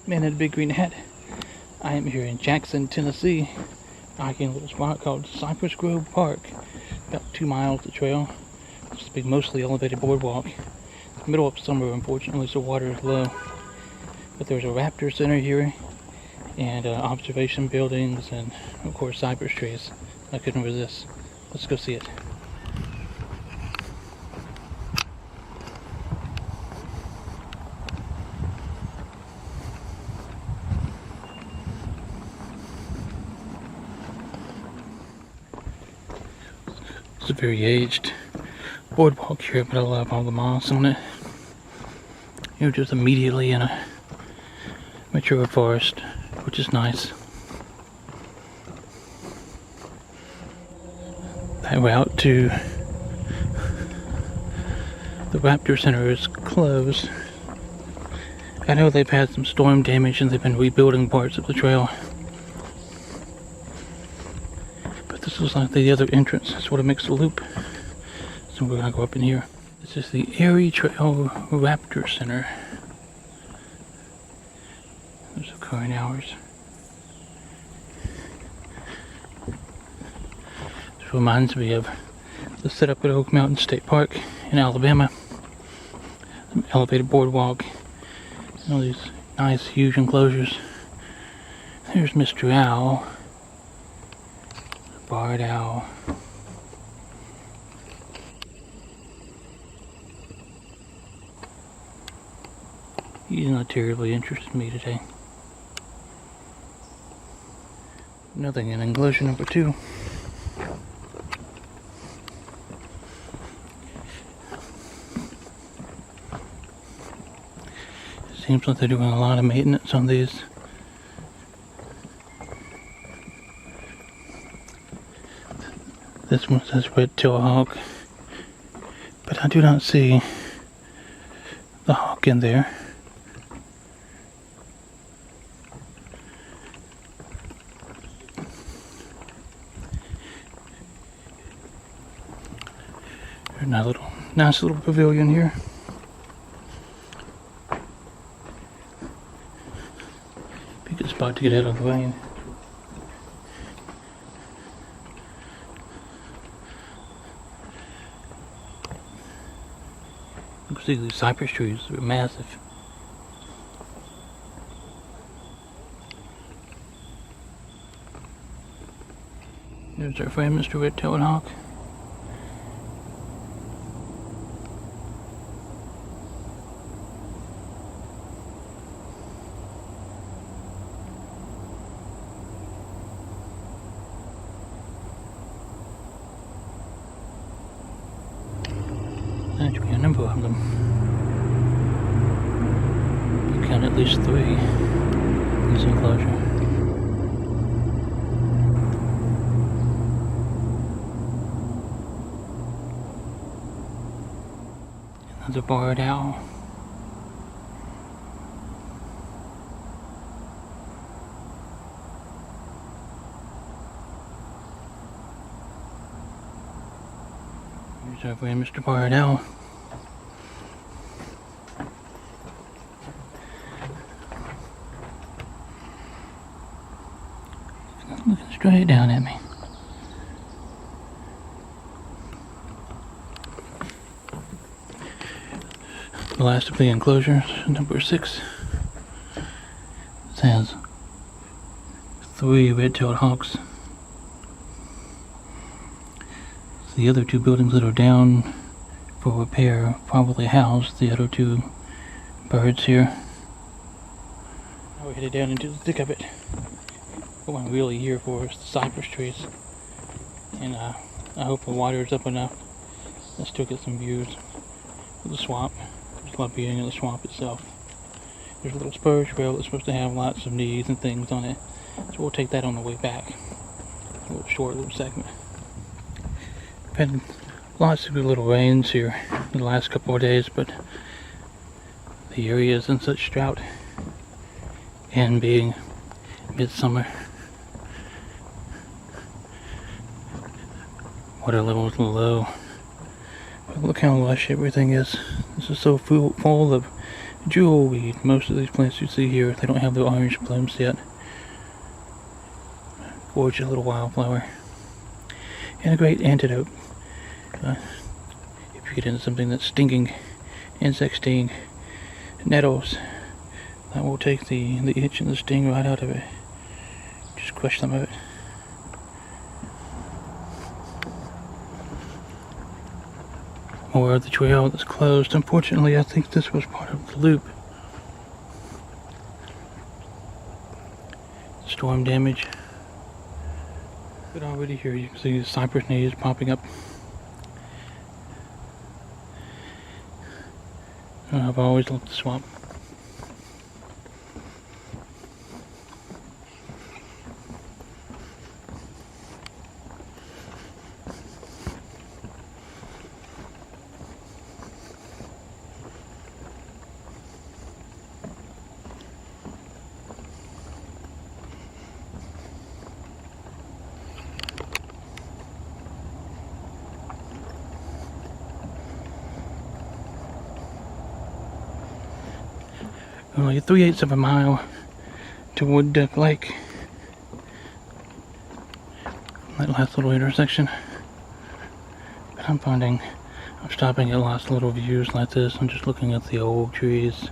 Man in a Big Green Hat. I am here in Jackson, Tennessee, hiking a little spot called Cypress Grove Park. About 2 miles of trail. This will be mostly elevated boardwalk. It's the middle of summer, unfortunately, so water is low. But there's a raptor center here, and observation buildings, and of course cypress trees. I couldn't resist. Let's go see it. It's a very aged boardwalk here, but I love all the moss on it. You're just immediately in a mature forest, which is nice. That route to the Raptor Center is closed. I know they've had some storm damage and they've been rebuilding parts of the trail. But this is like the other entrance. That's what makes the loop. So we're gonna go up in here. This is the Erie Trail Raptor Center. There's the current hours. This reminds me of the setup at Oak Mountain State Park in Alabama. Some elevated boardwalk. And all these nice huge enclosures. There's Mr. Owl. Barred owl. He's not terribly interested in me today. Nothing in enclosure number 2. It seems like they're doing a lot of maintenance on these. This one says red-tailed hawk, but I do not see the hawk in there. There's a nice little pavilion here. Be a good spot to get out of the rain. You can see these cypress trees are massive. There's our friend Mr. Red-tailed Hawk. There should be a number of them. You count at least 3 in this enclosure. Another barred owl. Here's our friend Mr. Barred Owl. Looking straight down at me. The last of the enclosures, number 6. This has 3 red-tailed hawks. The other 2 buildings that are down for repair probably house the other 2 birds here. Now we're headed down into the thick of it. What I'm really here for is the cypress trees. And I hope the water is up enough. Let's still get some views of the swamp. I just love being in the swamp itself. There's a little spur trail that's supposed to have lots of knees and things on it. So we'll take that on the way back. A little short little segment. We've had lots of good little rains here in the last couple of days, but the area is in such drought, and being midsummer, water level is low. But look how lush everything is. This is so full of jewel weed. Most of these plants you see here, they don't have the orange blooms yet. Gorgeous little wildflower. And a great antidote. If you get into something that's stinging, insect sting, nettles, that will take the itch and the sting right out of it. Just crush some of it. More of the trail that's closed. Unfortunately, I think this was part of the loop. Storm damage. But already here you can see the cypress knees popping up. I've always loved the swamp. Only 3/8 of a mile to Wood Duck Lake. That last little intersection. But I'm stopping at lots of little views like this. I'm just looking at the old trees.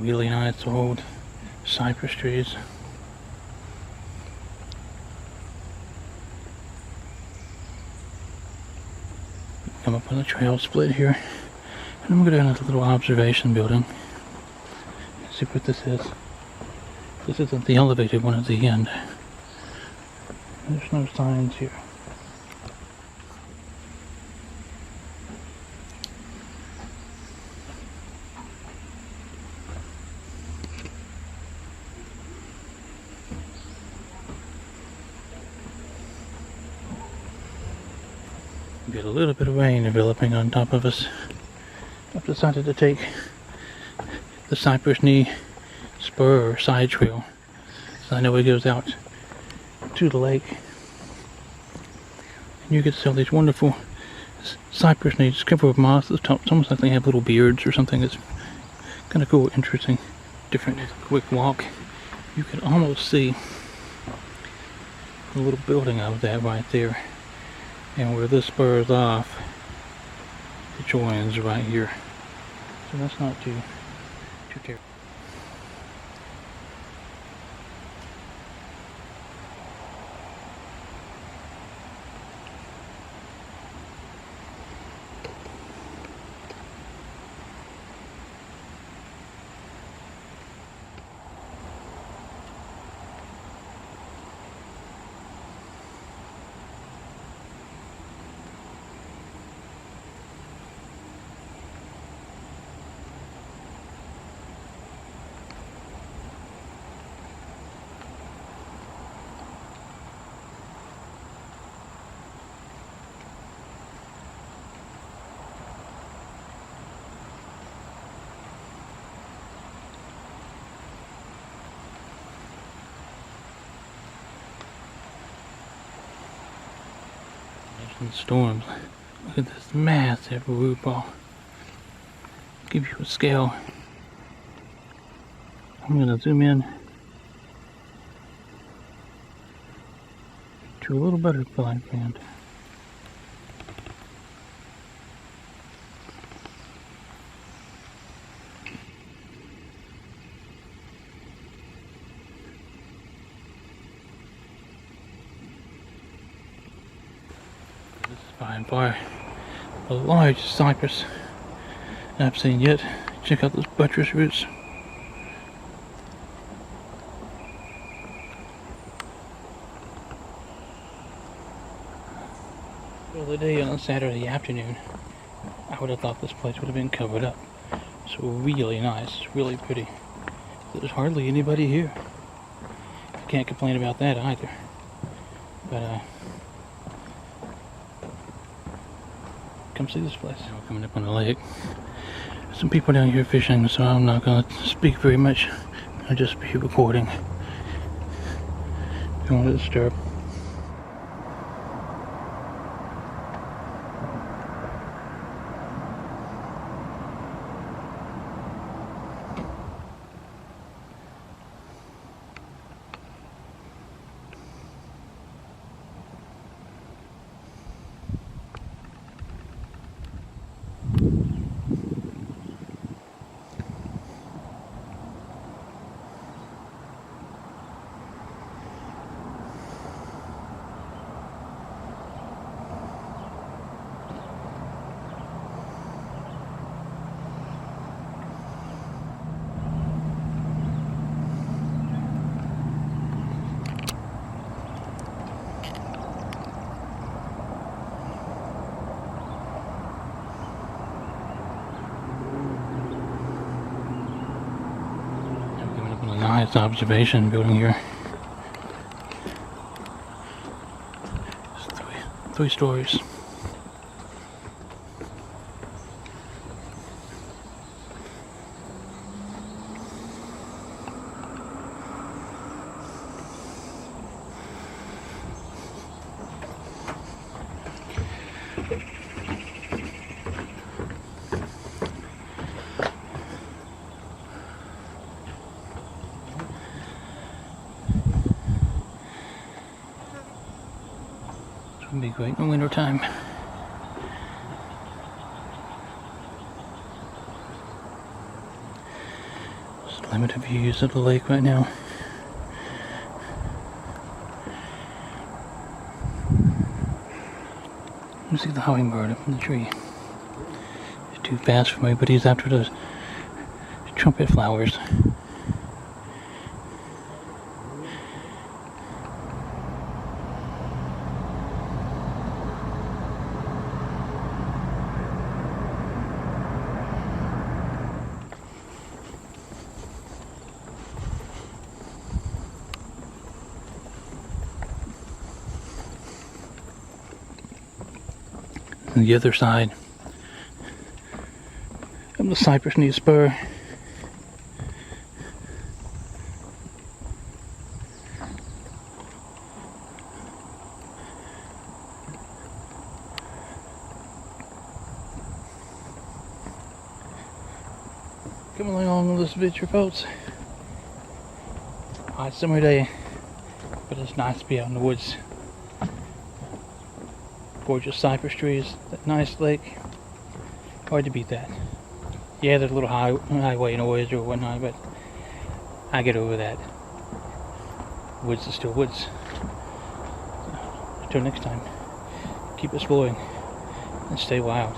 Really nice old cypress trees. Come up on the trail split here, and I'm going to go down to the little observation building. See what this is. This isn't the elevated one at the end. There's no signs here. Get a little bit of rain developing on top of us. I've decided to take the Cypress Knee spur or side trail, so I know it goes out to the lake. And you get to see all these wonderful cypress knees covered with moss at the top. It's almost like they have little beards or something. It's kind of cool, interesting, different. Quick walk. You can almost see a little building of that right there. And where this spurs off, it joins right here. So that's not too terrible. and storms. Look at this massive root ball. Give you a scale. I'm gonna zoom in to a little butterfly band. This is by and far the largest cypress I've seen yet. Check out those buttress roots. The other day on a Saturday afternoon, I would have thought this place would have been covered up. It's really nice, really pretty. There's hardly anybody here. I can't complain about that either. But come see this place. We're coming up on the lake. Some people down here fishing, so I'm not going to speak very much. I'll just be recording. Don't want to disturb. Nice observation building here. It's three stories. It'll be great in winter time. Just limited views of the lake right now. You see the hummingbird up in the tree. He's too fast for me, but he's after those trumpet flowers. And the other side of the Cypress Knee Spur. Come along on this adventure, folks. Hot summer day, but it's nice to be out in the woods. Gorgeous cypress trees, that nice lake. Hard to beat that. Yeah, there's a little highway noise or whatnot, but I get over that. Woods is still woods. So, until next time, keep exploring and stay wild.